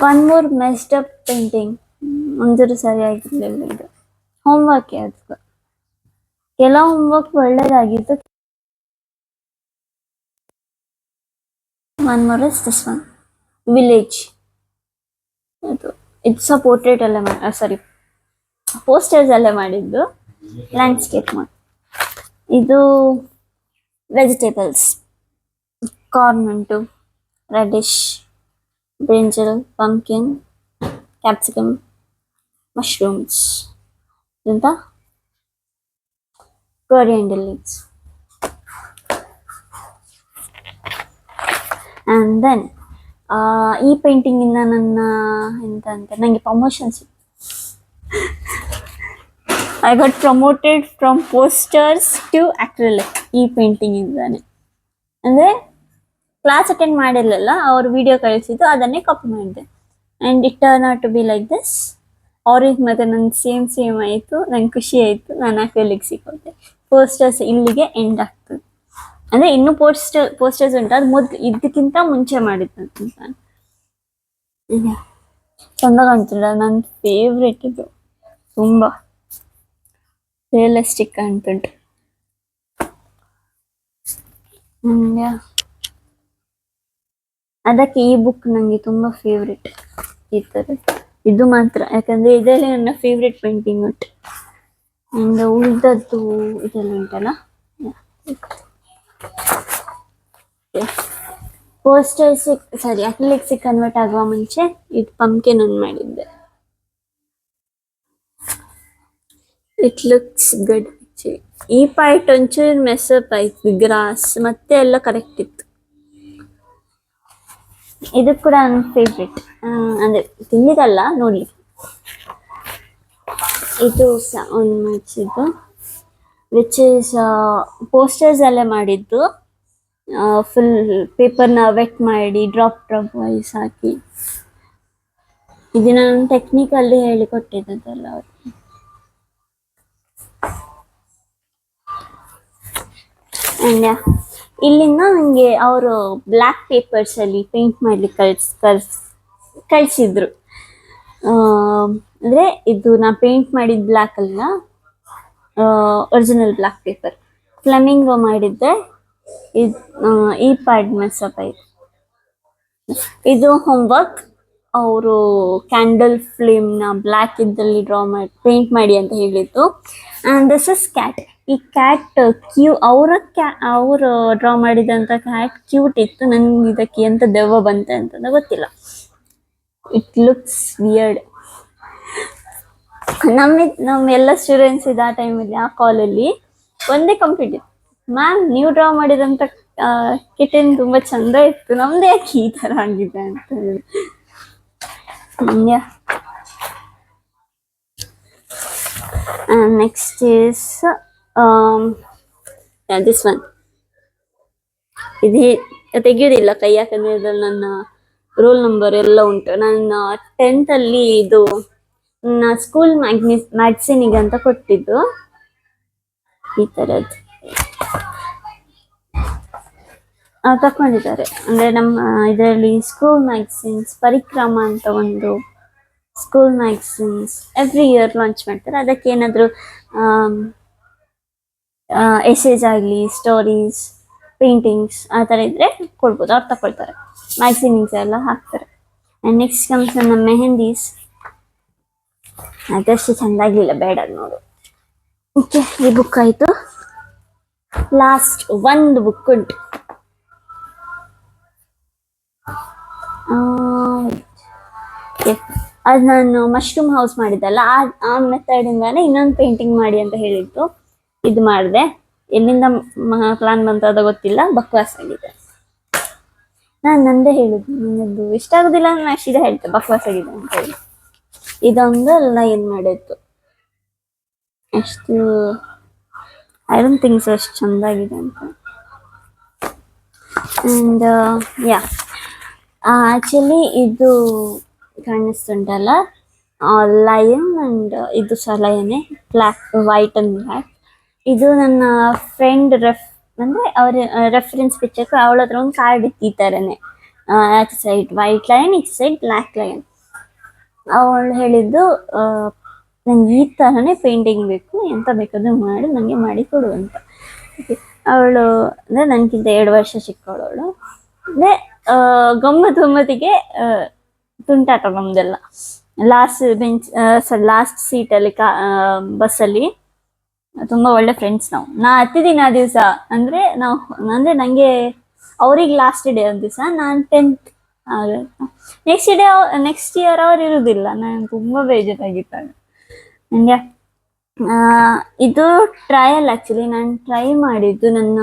One more messed up painting, ಒಂಚೂರು ಸರಿಯಾಗಿರಲಿಲ್ಲ. ಇದು ಹೋಮ್ವರ್ಕ್. ಅದಕ್ಕೆ ಕೆಲವು ಹೋಮ್ವರ್ಕ್ ಒಳ್ಳೇದಾಗಿತ್ತು. One more is this one, village. ಇದು ಸಹ ಪೋರ್ಟ್ರೇಟ್ ಅಲ್ಲೇ ಪೋಸ್ಟರ್ಸ್ ಅಲ್ಲೇ ಮಾಡಿದ್ದು, ಲ್ಯಾಂಡ್ಸ್ಕೇಪ್ ಮಾಡಿ. ಇದು ವೆಜಿಟೇಬಲ್ಸ್, ಕಾರ್ನ್ ಉಂಟು, reddish, brinjal, pumpkin, capsicum, mushrooms, and coriander leaves. And then ಈ ಪೇಂಟಿಂಗ್ ಇಂದ ನನ್ನ ನನಗೆ ಪ್ರಮೋಷನ್ ಸಿಕ್ತು. I got promoted from posters to acrylic ಈ ಪೇಂಟಿಂಗ್ ಇಂದಾನೆ. ಅಂದರೆ ಕ್ಲಾಸ್ ಅಟೆಂಡ್ ಮಾಡಿರಲಿಲ್ಲ, ಅವರು ವಿಡಿಯೋ ಕಳಿಸಿದ್ದು, ಅದನ್ನೇ ಕಾಪಿ ಮಾಡಿದೆ. And it turn out to be like this. ಅವ್ರಿಗೆ ಮತ್ತು ನಂಗೆ ಸೇಮ್ ಆಯಿತು. ನಂಗೆ ಖುಷಿ ಆಯಿತು. ನಾನು acrylic ಸಿಕ್ಕೋದೆ. ಪೋಸ್ಟರ್ಸ್ ಇಲ್ಲಿಗೆ ಎಂಡ್ ಆಗ್ತದೆ. ಅಂದರೆ ಇನ್ನೂ ಪೋಸ್ಟರ್ಸ್ ಉಂಟು, ಅದು ಇದಕ್ಕಿಂತ ಮುಂಚೆ ಮಾಡಿದ್ದು ನಾನು. ಚಂದ ಕಾಣ್ತಿಲ್ಲ. ನನ್ನ ಫೇವ್ರೆಟ್ ಇದು, ತುಂಬ ರಿಯಲಿಸ್ಟಿಕ್ ಕಾಣ್ತುಂಟು. ಅದಕ್ಕೆ ಈ ಬುಕ್ ನನಗೆ ತುಂಬ ಫೇವ್ರೆಟ್. ಈ ಥರ ಇದು ಮಾತ್ರ, ಯಾಕಂದರೆ ಇದರಲ್ಲಿ ನನ್ನ ಫೇವ್ರೆಟ್ ಪೇಂಟಿಂಗ್ ಉಂಟು. ಆ್ಯಂಡ್ ಉಳಿದದ್ದು ಇದೆಲ್ಲ ಉಂಟಲ್ಲ, ಅಕ್ರಿಲಿಕ್ಸಿಗೆ ಕನ್ವರ್ಟ್ ಆಗುವ ಮುಂಚೆ ಇದು ಪಂಪ್ಕಿನ್ ಅನ್ನು ಮಾಡಿದ್ದೆ. It looks good. ಈ ಪಾರ್ಟ್ ಒಂಚೂರು ಮೆಸ್ಅಪ್ ಆಯ್ತು, ಗ್ರಾಸ್ ಮತ್ತೆ ಎಲ್ಲ ಕರೆಕ್ಟ್ ಇತ್ತು. ಇದು ಕೂಡ ನನ್ನ ಫೇವ್ರೆಟ್, ಅಂದರೆ ತಿಂದಿದ್ದಲ್ಲ, ನೋಡಿ. ಇದು ಸಹ ಒಂದು ಮಾಡಿಸಿದ್ದು, ವಿಚ್ ಈಸ್ ಪೋಸ್ಟರ್ಸ್ ಅಲ್ಲೇ ಮಾಡಿದ್ದು. ಫುಲ್ ಪೇಪರ್ನ ವೆಟ್ ಮಾಡಿ ಡ್ರಾಪ್ ವೈಸ್ ಹಾಕಿ. ಇದು ನಾನು ಟೆಕ್ನಿಕಲ್ಲಿ ಹೇಳಿಕೊಟ್ಟಿದ್ದಲ್ಲ ಅವರು. ಆ್ಯಂಡ್ ಇಲ್ಲಿಂದ ನನಗೆ ಅವರು ಬ್ಲ್ಯಾಕ್ ಪೇಪರ್ಸಲ್ಲಿ ಪೇಂಟ್ ಮಾಡಲಿಕ್ಕೆ ಕಳಿಸಿದ್ರು. ಅಂದರೆ ಇದು ನಾ ಪೇಂಟ್ ಮಾಡಿದ ಬ್ಲ್ಯಾಕ್ ಅಲ್ಲ, ಒರಿಜಿನಲ್ ಬ್ಲ್ಯಾಕ್ ಪೇಪರ್. ಫ್ಲೆಮಿಂಗೋ ಮಾಡಿದ್ದೆ. ಇದು ಈ ಪಾರ್ಟ್ ಮೆಸ್ಅಪ್ ಆಯಿತು. ಇದು ಹೋಮ್ವರ್ಕ್. ಅವರು ಕ್ಯಾಂಡಲ್ ಫ್ಲೇಮ್ನ ಬ್ಲ್ಯಾಕ್ ಇದ್ದಲ್ಲಿ ಡ್ರಾ ಮಾಡಿ ಪೇಂಟ್ ಮಾಡಿ ಅಂತ ಹೇಳಿದ್ದು. And this is cat. ಈ ಕ್ಯಾಟ್ ಅವರು ಡ್ರಾ ಮಾಡಿದಂಥ ಕ್ಯಾಟ್ ಕ್ಯೂಟ್ ಇತ್ತು. ನನ್ಗೆ ಇದಕ್ಕೆ ಎಂತ ದೆವ್ವ ಬಂತೆ ಅಂತಂದ್ರೆ ಗೊತ್ತಿಲ್ಲ. It looks weird. ನಮ್ಮ ಎಲ್ಲ ಸ್ಟೂಡೆಂಟ್ಸ್ ಇದ್ದ ಆ ಟೈಮಲ್ಲಿ ಆ ಕಾಲಲ್ಲಿ ಒಂದೇ ಕಂಪ್ಲೀಟ್ ಇತ್ತು. ಮ್ಯಾಮ್ ನೀವು ಡ್ರಾ ಮಾಡಿದಂಥ ಕಿಟನ್ ತುಂಬಾ ಚಂದ ಇತ್ತು, ನಮ್ದು ಯಾಕೆ ಈ ತರ ಆಗಿದೆ ಅಂತ ಹೇಳಿ. Next is this one. ಇದು ತೆಗೆಯೋದಿಲ್ಲ ಕೈ, ಯಾಕಂದ್ರೆ ಇದ್ರಲ್ಲಿ ನನ್ನ ರೋಲ್ ನಂಬರ್ ಎಲ್ಲ ಉಂಟು. ನನ್ನ 10th ಅಲ್ಲಿ ಇದು ನನ್ನ ಸ್ಕೂಲ್ ಮ್ಯಾಗ್ಝಿನಿಗೆ ಅಂತ ಕೊಟ್ಟಿದ್ದು ಈ ಥರದ್ದು ತಕೊಂಡಿದ್ದಾರೆ. ಅಂದರೆ ನಮ್ಮ ಇದರಲ್ಲಿ ಸ್ಕೂಲ್ ಮ್ಯಾಗ್ಝಿನ್ಸ್ ಪರಿಕ್ರಮ ಅಂತ ಒಂದು school magazines every year launch ಮಾಡ್ತಾರೆ. ಅದಕ್ಕೆ ಏನಾದರೂ ಎಸೇಜ್ ಆಗಲಿ, ಸ್ಟೋರೀಸ್, ಪೇಂಟಿಂಗ್ಸ್ ಆ ಥರ ಇದ್ದರೆ ಕೊಡ್ಬೋದು, ಅವ್ರು ತಗೊಳ್ತಾರೆ. ಮ್ಯಾಗ್ಝಿನ್ಸ್ ಎಲ್ಲ ಹಾಕ್ತಾರೆ. ಆ್ಯಂಡ್ ನೆಕ್ಸ್ಟ್ ಕಮ್ಸ್ ನನ್ನ ಮೆಹಂದೀಸ್. ಅದಷ್ಟು ಚೆಂದಾಗಲಿಲ್ಲ, ಬೇಡ ನೋಡು. ಓಕೆ, ಈ ಬುಕ್ ಆಯಿತು. ಲಾಸ್ಟ್ ಒಂದು ಬುಕ್ ಉಂಟು. ಅದು ನಾನು ಮಶ್ರೂಮ್ ಹೌಸ್ ಮಾಡಿದ್ದಲ್ಲ, ಆ ಮೆಥಡಿಂದಾನೆ ಇನ್ನೊಂದು ಪೇಂಟಿಂಗ್ ಮಾಡಿ ಅಂತ ಹೇಳಿದ್ದು. ಇದು ಮಾಡಿದೆ. ಎಲ್ಲಿಂದ ಪ್ಲಾನ್ ಬಂತು ಅದು ಗೊತ್ತಿಲ್ಲ, ಬಕ್ವಾಸ್ ಆಗಿದೆ. ನಾನು ನಂದೇ ಹೇಳಿದ್ದು, ನನ್ನದು ಇಷ್ಟ ಆಗೋದಿಲ್ಲ, ನಾನು ಅಷ್ಟಿದೆ ಹೇಳ್ತೆ ಬಕ್ವಾಸ್ ಆಗಿದೆ ಅಂತ ಹೇಳಿ. ಇದೊಂದು ಲೈನ್ ಮಾಡಿತ್ತು ಅಷ್ಟು. ಐ ಡೋಂಟ್ ಥಿಂಕ್ ಸೊ ಅಷ್ಟು ಚೆಂದಾಗಿದೆ ಅಂತ. ಆ್ಯಂಡ್ ಯಾ, ಆ್ಯಕ್ಚುಲಿ ಇದು ಕಾಣಿಸ್ತುಂಟಲ್ಲ ಲಯನ್, ಆ್ಯಂಡ್ ಇದು ಸಹ ಲಯನೇ, ಬ್ಲ್ಯಾಕ್, ವೈಟ್ ಆ್ಯಂಡ್ ಬ್ಲ್ಯಾಕ್. ಇದು ನನ್ನ ಫ್ರೆಂಡ್ ಅಂದರೆ ಅವ್ರ ರೆಫರೆನ್ಸ್ ಪಿಕ್ಚರ್ಗೆ ಅವಳ ಹತ್ರ ಒಂದು ಕಾರ್ಡ್ ಇತ್ತು ಈ ಥರನೇ. ಆಚೆ ಸೈಡ್ ವೈಟ್ ಲಯನ್, ಈಚೆ ಸೈಡ್ ಬ್ಲ್ಯಾಕ್ ಲಯನ್. ಅವಳು ಹೇಳಿದ್ದು ನಂಗೆ ಈ ಥರನೇ ಪೇಂಟಿಂಗ್ ಬೇಕು, ಎಂತ ಬೇಕಾದ್ರೂ ಮಾಡಿ ನನಗೆ ಮಾಡಿ ಕೊಡು ಅಂತ. ಅವಳು ಅಂದರೆ ನನಗಿಂತ 2 ವರ್ಷ ಚಿಕ್ಕವಳು. ಅಂದರೆ ಗಮ್ಮತ್ತಿಗೆ ತುಂಟಾಟ ನಮ್ಮದೆಲ್ಲ. ಲಾಸ್ಟ್ ಸೀಟಲ್ಲಿ ಬಸ್ಸಲ್ಲಿ ತುಂಬ ಒಳ್ಳೆ ಫ್ರೆಂಡ್ಸ್ ನಾವು. ಹತ್ತಿದ್ದೀನಿ ಆ ದಿವಸ. ಅಂದರೆ ನನಗೆ ಅವ್ರಿಗೆ ಲಾಸ್ಟ್ ಡೇ ಒಂದು ದಿವಸ, ನಾನು 10th. ನೆಕ್ಸ್ಟ್ ಇಯರ್ ಅವ್ರು ಇರುವುದಿಲ್ಲ. ನಾನು ತುಂಬ ಬೇಜಾರಾಗಿತ್ತು ನನಗೆ. ಇದು ಟ್ರಯಲ್. ಆ್ಯಕ್ಚುಲಿ ನಾನು ಟ್ರೈ ಮಾಡಿದ್ದು ನನ್ನ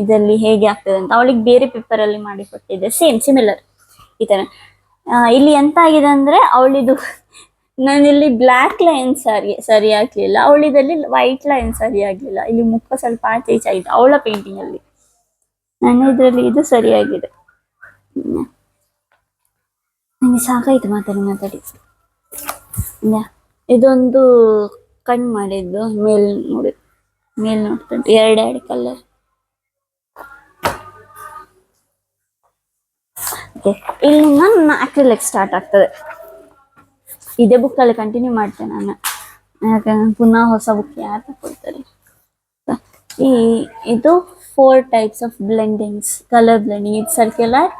ಇದರಲ್ಲಿ ಹೇಗೆ ಆಗ್ತದೆ ಅಂತ. ಅವಳಿಗೆ ಬೇರೆ ಪೇಪರಲ್ಲಿ ಮಾಡಿ ಕೊಟ್ಟಿದ್ದೆ, ಸಿಮಿಲರ್ ಈ ಥರ. ಇಲ್ಲಿ ಎಂತ ಆಗಿದೆ ಅಂದರೆ ಅವಳಿದು, ನಾನಿಲ್ಲಿ ಬ್ಲ್ಯಾಕ್ ಲೈನ್ ಸರಿ ಆಗಲಿಲ್ಲ, ಅವಳಿದಲ್ಲಿ ವೈಟ್ ಲೈನ್ ಸರಿ ಆಗಲಿಲ್ಲ. ಇಲ್ಲಿ ಮುಖ ಸ್ವಲ್ಪ ಆಚೆ ಈಚೆ ಆಗಿದೆ ಅವಳ ಪೇಂಟಿಂಗಲ್ಲಿ. ನನ್ನ ಇದರಲ್ಲಿ ಇದು ಸರಿಯಾಗಿದೆ. ನನಗೆ ಸಾಕಾಯಿತು ಮಾತಾಡಿ. ಇದೊಂದು ಕಣ್ಣು ಮಾಡಿದ್ದು, ಮೇಲ್ ನೋಡ್ತಂಟು 2 ಕಲರ್. ಓಕೆ, ಇಲ್ಲಿಂದ ನನ್ನ ಅಕ್ರಿಲಿಕ್ ಸ್ಟಾರ್ಟ್ ಆಗ್ತದೆ. ಇದೇ ಬುಕ್ಕಲ್ಲಿ ಕಂಟಿನ್ಯೂ ಮಾಡ್ತೇನೆ ನಾನು, ಯಾಕಂದ್ರೆ ಪುನಃ ಹೊಸ ಬುಕ್ ಯಾರು ತಗೊಳ್ತಾರೆ. ಇದು 4 ಟೈಪ್ಸ್ ಆಫ್ ಬ್ಲೆಂಡಿಂಗ್ಸ್, ಕಲರ್ ಬ್ಲೆಂಡಿಂಗ್. ಇದು ಸರ್ಕ್ಯುಲರ್,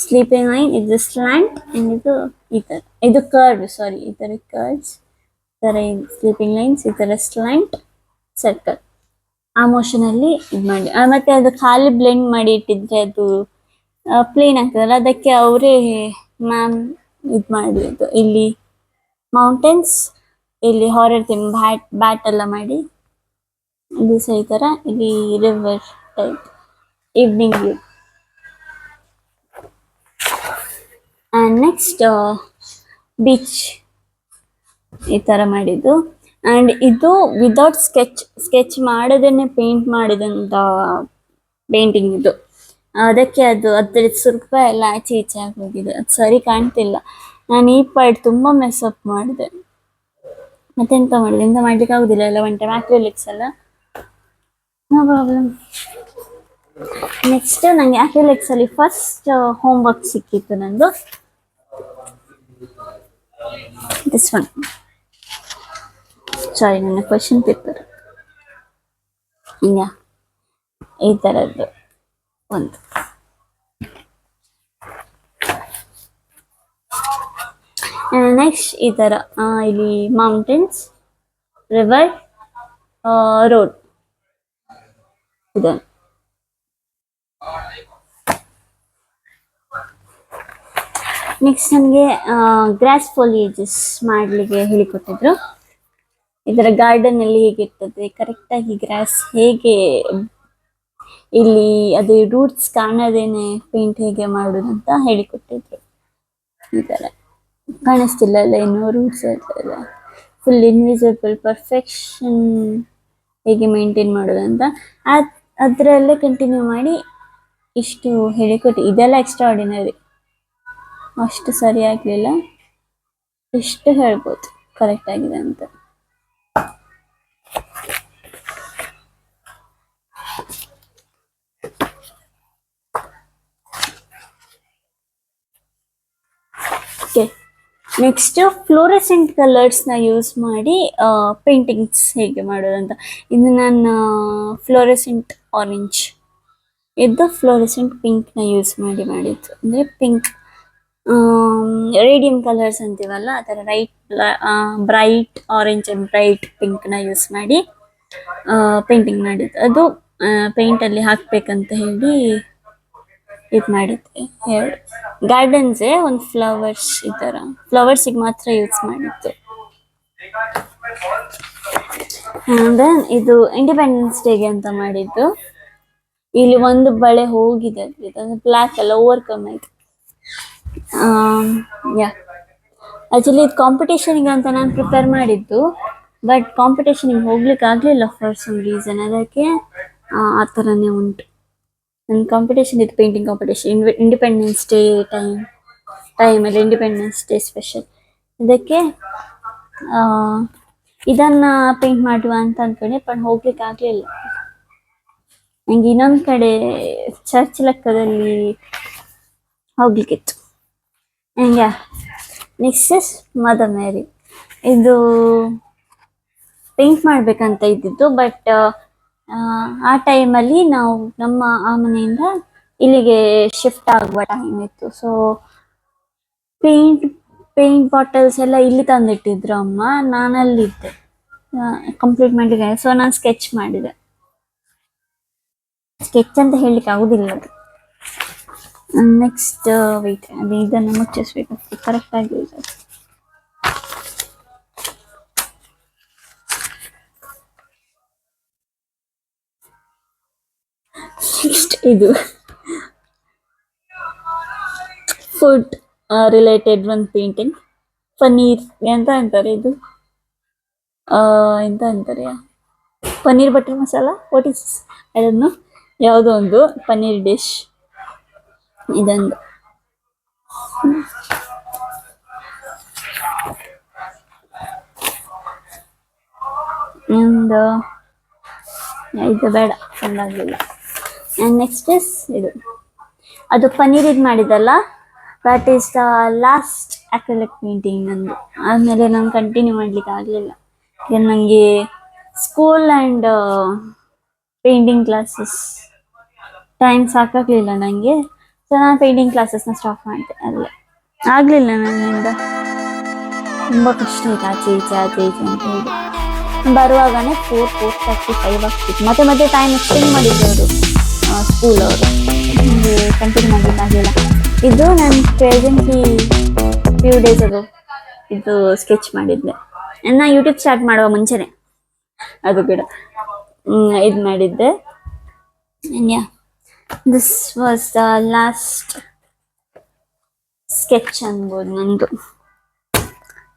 ಸ್ಲೀಪಿಂಗ್ ಲೈನ್, ಇದು ಸ್ಲ್ಯಾಂಟ್, ಆ್ಯಂಡ್ ಇದು ಈ ಥರ. ಇದು ಕರ್ವ್, ಸಾರಿ, ಈ ಥರ ಕರ್ವ್ಸ್, ಈ ಥರ ಸ್ಲೀಪಿಂಗ್ ಲೈನ್ಸ್, ಈ ಥರ ಸ್ಲ್ಯಾಂಟ್, ಸರ್ಕಲ್. ಆ ಮೋಷನಲ್ಲಿ ಇದು ಮಾಡಿ. ಮತ್ತು ಅದು ಖಾಲಿ ಬ್ಲೆಂಡ್ ಮಾಡಿ ಇಟ್ಟಿದ್ರೆ ಅದು ಪ್ಲೇನ್ ಆಗ್ತದಲ್ಲ, ಅದಕ್ಕೆ ಅವರೇ ಮ್ಯಾಮ್ ಇದು ಮಾಡಿದ್ದು. ಇಲ್ಲಿ ಮೌಂಟೇನ್ಸ್, ಇಲ್ಲಿ ಹಾರರ್ ಥೀಮ್, ಬ್ಯಾಟ್ ಎಲ್ಲ ಮಾಡಿ, ಇದು ಸಹ ಈ ಥರ. ಇಲ್ಲಿ river type, evening view. And next beach ಈ ಥರ ಮಾಡಿದ್ದು. ಆ್ಯಂಡ್ ಇದು ವಿದೌಟ್ ಸ್ಕೆಚ್ ಮಾಡದೇನೆ ಪೇಂಟ್ ಮಾಡಿದಂಥ ಪೇಂಟಿಂಗ್ ಇದು. ಅದಕ್ಕೆ ಅದು 10 ರೂಪಾಯಿ ಎಲ್ಲ ಆಚೆ ಈಚೆ ಆಗೋಗಿದೆ, ಅದು ಸರಿ ಕಾಣ್ತಿಲ್ಲ. ನಾನು ಈ ಪಾರ್ಟ್ ತುಂಬ ಮೆಸ್ಅಪ್ ಮಾಡಿದೆ. ಮತ್ತೆಂತ ಮಾಡಿದೆ, ಎಂತ ಮಾಡ್ಲಿಕ್ಕೆ ಆಗೋದಿಲ್ಲ, ಎಲ್ಲ ಒನ್ ಟೈಮ್ ಅಕ್ರಿಲಿಕ್ಸ್ ಎಲ್ಲ, ನೋ ಪ್ರಾಬ್ಲಮ್. ನೆಕ್ಸ್ಟ್ ನನಗೆ ಅಕ್ರಿಲಿಕ್ಸಲ್ಲಿ ಫಸ್ಟ್ ಹೋಮ್ವರ್ಕ್ ಸಿಕ್ಕಿತ್ತು ನಂದು, ದಿಸ್ ಒನ್. ಸಾರಿ, ನನ್ನ ಕ್ವೆಶ್ಚನ್ ಪೇಪರ್ ಈ ಥರದ್ದು ಒಂದು. ನೆಕ್ಸ್ಟ್ ಈ ಥರ ಇಲ್ಲಿ ಮೌಂಟೇನ್ಸ್, ರಿವರ್, ರೋಡ್ ಇದೆ. ನೆಕ್ಸ್ಟ್ ನನಗೆ ಗ್ರಾಸ್ ಫೋಲಿಯೇಜಸ್ ಮಾಡಲಿಕ್ಕೆ ಹೇಳಿಕೊಟ್ಟಿದ್ರು. ಇದರ ಗಾರ್ಡನ್ ಅಲ್ಲಿ ಹೇಗಿರ್ತದೆ, ಕರೆಕ್ಟಾಗಿ ಗ್ರಾಸ್ ಹೇಗೆ ಇಲ್ಲಿ ಅದು ರೂಟ್ಸ್ ಕಾಣದೇನೆ ಪೇಂಟ್ ಹೇಗೆ ಮಾಡೋದು ಅಂತ ಹೇಳಿಕೊಟ್ಟಿದ್ರು. ಈ ಥರ ಕಾಣಿಸ್ತಿಲ್ಲ ಅಲ್ಲ ಇನ್ನು ರೂಟ್ಸ್ ಎಲ್ಲ ಫುಲ್ ಇನ್ವಿಸಿಬಲ್, ಪರ್ಫೆಕ್ಷನ್ ಹೇಗೆ ಮೇಂಟೈನ್ ಮಾಡೋದು ಅಂತ ಅದರಲ್ಲೇ ಕಂಟಿನ್ಯೂ ಮಾಡಿ ಇಷ್ಟು ಹೇಳಿಕೊಟ್ಟು. ಇದೆಲ್ಲ ಎಕ್ಸ್ಟ್ರಾ ಆರ್ಡಿನರಿ, ಅಷ್ಟು ಸರಿ ಆಗಲಿಲ್ಲ, ಇಷ್ಟು ಹೇಳ್ಬೋದು ಕರೆಕ್ಟ್ ಆಗಿದೆ ಅಂತ. ಓಕೆ, ನೆಕ್ಸ್ಟ್ ಫ್ಲೋರೆಸೆಂಟ್ ಕಲರ್ಸ್ನ ಯೂಸ್ ಮಾಡಿ ಪೇಂಟಿಂಗ್ಸ್ ಹೇಗೆ ಮಾಡೋದಂತ. ಇದು ನಾನು ಫ್ಲೋರೆಸೆಂಟ್ ಆರೆಂಜ್ ಇದ್ದು ಫ್ಲೋರೆಸೆಂಟ್ ಪಿಂಕ್ನ ಯೂಸ್ ಮಾಡಿ ಮಾಡಿದ್ದು. ಅಂದರೆ ಪಿಂಕ್ ರೇಡಿಯಂ ಕಲರ್ಸ್ ಅಂತೀವಲ್ಲ ಆ ಥರ ಬ್ರೈಟ್ ಆರೆಂಜ್ ಆ್ಯಂಡ್ ಬ್ರೈಟ್ ಪಿಂಕ್ನ ಯೂಸ್ ಮಾಡಿ ಪೇಂಟಿಂಗ್ ಮಾಡಿದ್ದು. ಅದು ಪೇಂಟಲ್ಲಿ ಹಾಕಬೇಕಂತ ಹೇಳಿ ಇದು ಮಾಡಿದ್ದೆ. ಹೇಳಿ ಗಾರ್ಡನ್ಸೇ ಒಂದು ಫ್ಲವರ್ಸ್, ಈ ಥರ ಫ್ಲವರ್ಸಿಗೆ ಮಾತ್ರ ಯೂಸ್ ಮಾಡಿದ್ದು. ದೆನ್ ಇದು ಇಂಡಿಪೆಂಡೆನ್ಸ್ ಡೇಗೆ ಅಂತ ಮಾಡಿದ್ದು. ಇಲ್ಲಿ ಒಂದು ಬಳೆ ಹೋಗಿದೆ, ಅದು ಬ್ಲ್ಯಾಕ್ ಎಲ್ಲ ಓವರ್ಕಮ್ ಆಯ್ತು. ಯಾ ಆ್ಯಕ್ಚುಲಿ ಇದು ಕಾಂಪಿಟೇಷನ್ಗೆ ಅಂತ ನಾನು ಪ್ರಿಪೇರ್ ಮಾಡಿದ್ದು, ಬಟ್ ಕಾಂಪಿಟೇಷನಿಗೆ ಹೋಗ್ಲಿಕ್ಕೆ ಆಗಲಿಲ್ಲ ಫಾರ್ ಸಮ್ ರೀಸನ್. ಅದಕ್ಕೆ ಆ ಥರನೇ ಉಂಟು. ನನ್ನ ಕಾಂಪಿಟೇಷನ್ ಇದು ಪೇಂಟಿಂಗ್ ಕಾಂಪಿಟೇಷನ್, ಇಂಡಿಪೆಂಡೆನ್ಸ್ ಡೇ ಟೈಮಲ್ಲಿ ಇಂಡಿಪೆಂಡೆನ್ಸ್ ಡೇ ಸ್ಪೆಷಲ್. ಇದಕ್ಕೆ ಇದನ್ನು ಪೇಂಟ್ ಮಾಡುವ ಅಂತ ಅಂದ್ಕೊಂಡೆ, ಬಟ್ ಹೋಗ್ಲಿಕ್ಕೆ ಆಗಲಿಲ್ಲ. ನನಗೆ ಇನ್ನೊಂದು ಕಡೆ ಚರ್ಚ್ ಲೆಕ್ಕದಲ್ಲಿ ಹೋಗ್ಲಿಕ್ಕಿತ್ತು. ಹಂಗೆ ನೆಕ್ಸ್ಟ್ ಮದರ್ ಮೇರಿ, ಇದು ಪೇಂಟ್ ಮಾಡಬೇಕಂತ ಇದ್ದಿದ್ದು, ಬಟ್ ಆ ಟೈಮಲ್ಲಿ ನಾವು ನಮ್ಮ ಆ ಮನೆಯಿಂದ ಇಲ್ಲಿಗೆ ಶಿಫ್ಟ್ ಆಗುವ ಟೈಮ್ ಇತ್ತು. ಸೊ ಪೇಂಟ್ ಬಾಟಲ್ಸ್ ಎಲ್ಲ ಇಲ್ಲಿ ತಂದಿಟ್ಟಿದ್ರು ಅಮ್ಮ, ನಾನಲ್ಲಿದ್ದೆ ಕಂಪ್ಲೀಟ್ ಮಾಡಲಿಕ್ಕೆ. ಸೊ ನಾನು ಸ್ಕೆಚ್ ಮಾಡಿದೆ. ಸ್ಕೆಚ್ ಅಂತ ಹೇಳಲಿಕ್ಕೆ ಆಗೋದಿಲ್ಲ ಅದು. ನೆಕ್ಸ್ಟ್ ವೆಯ್ಟ್, ಅದು ಇದನ್ನು ಮುಚ್ಚಿಸ್ಬೇಕು ಕರೆಕ್ಟಾಗಿ. ನೆಕ್ಸ್ಟ್ ಇದು ಫುಡ್ ರಿಲೇಟೆಡ್ ಒಂದು ಪೇಂಟಿಂಗ್. ಪನ್ನೀರ್ ಎಂತ ಅಂತಾರೆ ಇದು, ಎಂತ ಅಂತಾರೆ, paneer butter masala, what is ಅದನ್ನು, ಯಾವುದೋ ಒಂದು ಪನ್ನೀರ್ ಡಿಶ್ ಇದೊಂದು. ಒಂದು ಇದು ಬೇಡ, ಚೆನ್ನಾಗಿಲ್ಲ. ಆ್ಯಂಡ್ ನೆಕ್ಸ್ಟ್ ಇಸ್ ಇದು, ಅದು ಪನ್ನೀರ್ ಇದು ಮಾಡಿದಲ್ಲ, that is the last acrylic painting ನಂದು. ಆದಮೇಲೆ ನಾನು ಕಂಟಿನ್ಯೂ ಮಾಡಲಿಕ್ಕೆ ಆಗಲಿಲ್ಲ. ನನಗೆ school and painting classes time ಸಾಕಾಗಲಿಲ್ಲ ನನಗೆ. ಸೊ ನಾನು ಪೇಂಟಿಂಗ್ ಕ್ಲಾಸಸ್ನ ಸ್ಟಾಪ್ ಮಾಡಿದೆ. ಅಲ್ಲ ಆಗಲಿಲ್ಲ ನನ್ನಿಂದ, ತುಂಬ ಕಷ್ಟ ಆಯಿತು. ಆಚೆ ಈಚೆ ಅಂತ ಹೇಳಿ ಬರುವಾಗನೇ 4:45 ಆಗ್ತಿತ್ತು. ಮತ್ತೆ ಟೈಮ್ ಎಕ್ಸ್ಟೆಂಡ್ ಮಾಡಿದ್ರು ಅವರು, ಸ್ಕೂಲವರು. ನನಗೆ ಕಂಟಿನ್ಯೂ ಮಾಡಲಿಕ್ಕಾಗಲಿಲ್ಲ. ಇದು ನಾನು ಪ್ರೆಸೆಂಟ್ಲಿ ಫ್ಯೂ ಡೇಸ್ ಅದು ಇದು ಸ್ಕೆಚ್ ಮಾಡಿದ್ದೆ. ನಾನು ಯೂಟ್ಯೂಬ್ ಸ್ಟಾರ್ಟ್ ಮಾಡುವ ಮುಂಚೆನೆ ಅದು ಕೂಡ ಇದು ಮಾಡಿದ್ದೆ. Yeah, this was the last sketch ಅನ್ಬೋದು ನಂದು.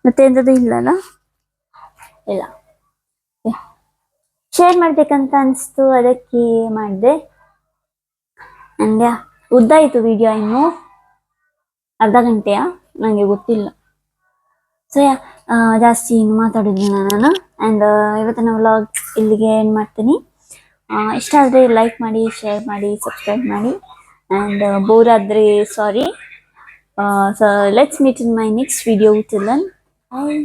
ಮತ್ತೆ ಎಂಥದ್ದು ಇಲ್ಲಲ್ಲ, ಇಲ್ಲ. ಶೇರ್ ಮಾಡಬೇಕಂತ ಅನಿಸ್ತು, ಅದಕ್ಕೆ ಮಾಡಿದೆ. ಆ್ಯಂಡ್ ಉದ್ದ ಆಯಿತು ವಿಡಿಯೋ, ಇನ್ನು ಅರ್ಧ ಗಂಟೆಯ ನನಗೆ ಗೊತ್ತಿಲ್ಲ. ಸೊ ಜಾಸ್ತಿ ಇನ್ನು ಮಾತಾಡಿದ್ದೆ ನಾನು. ಆ್ಯಂಡ್ ಇವತ್ತಿನ ವ್ಲಾಗ್ ಇಲ್ಲಿಗೆ ಏನು ಮಾಡ್ತೀನಿ. ಇಷ್ಟ ಆದರೆ ಲೈಕ್ ಮಾಡಿ, ಶೇರ್ ಮಾಡಿ, ಸಬ್ಸ್ಕ್ರೈಬ್ ಮಾಡಿ. ಆ್ಯಂಡ್ ಬೋರ್ ಆದರೆ sorry. So let's meet in my next video. till then, bye.